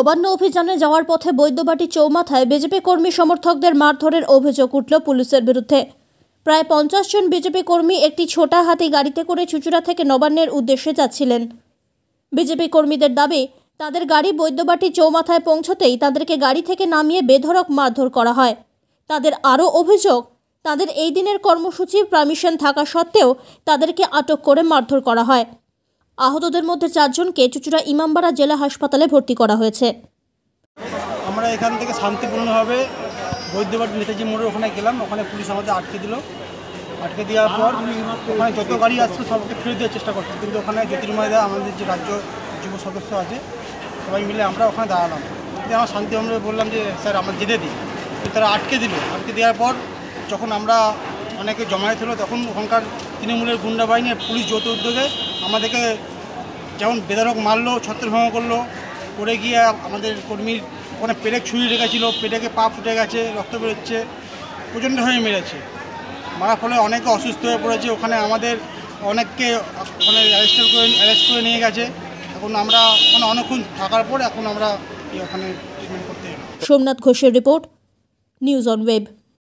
নবান্ন অভিযানে যাওয়ার পথে বৈদ্যবাটি চৌমাথায় বিজেপি কর্মী সমর্থকদের মারধরের অভিযোগ উঠল পুলিশের বিরুদ্ধে। প্রায় 50 জন বিজেপি কর্মী একটি ছোটা হাতি গাড়িতে করে চুঁচুড়া থেকে নবান্নের উদ্দেশ্যে যাচ্ছিলেন। বিজেপি কর্মীদের দাবি, তাদের গাড়ি বৈদ্যবাটি চৌমাথায় পৌঁছতেই তাদেরকে গাড়ি থেকে নামিয়ে বেধড়ক মারধর করা হয়। তাদের আরও অভিযোগ, তাদের এই দিনের কর্মসূচির পারমিশন থাকা সত্ত্বেও তাদেরকে আটক করে মারধর করা হয়। আহতদের মধ্যে 4 জনকে চুঁচুড়া ইমামবাড়া জেলা হাসপাতালে ভর্তি করা হয়েছে। আমরা এখান থেকে শান্তিপূর্ণভাবে বৈদ্যবাটি নেতাজি মোড়ের ওখানে গেলাম। ওখানে পুলিশ আমাদের আটকে দিল। আটকে দেওয়ার পর ওখানে যত গাড়ি আসছে সবকে ফিরে দেওয়ার চেষ্টা করছে, কিন্তু ওখানে জ্যোতির্ময় দা আমাদের যে রাজ্য যুব সদস্য আছে সবাই মিলে আমরা ওখানে দাঁড়ালাম। কিন্তু আমরা শান্তিপূর্ণভাবে বললাম যে স্যার আমরা যেতে দিই, কিন্তু তারা আটকে দিল। আটকে দেওয়ার পর যখন আমরা অনেকে জমায়েত হলো তখন ওখানকার তৃণমূলের গুন্ডা বাহিনী পুলিশ যৌথ উদ্যোগে আমাদেরকে যেমন বেধড়ক মারলো, ছত্রভঙ্গ করলো, করে গিয়ে আমাদের কর্মীর ওখানে পেটে ছুরি রেখেছিল, পেটেকে পা ফুটে গেছে, রক্ত বেরোচ্ছে, প্রচণ্ডভাবে মেরেছে। মারার ফলে অনেকে অসুস্থ হয়ে পড়েছে। ওখানে আমাদের অনেককে ওখানে অ্যারেস্ট করে নিয়ে গেছে। এখন আমরা ওখানে অনেকক্ষণ থাকার পর এখন আমরা ওখানে ট্রিটমেন্ট করতে। সোমনাথ ঘোষের রিপোর্ট, নিউজ অন ওয়েব।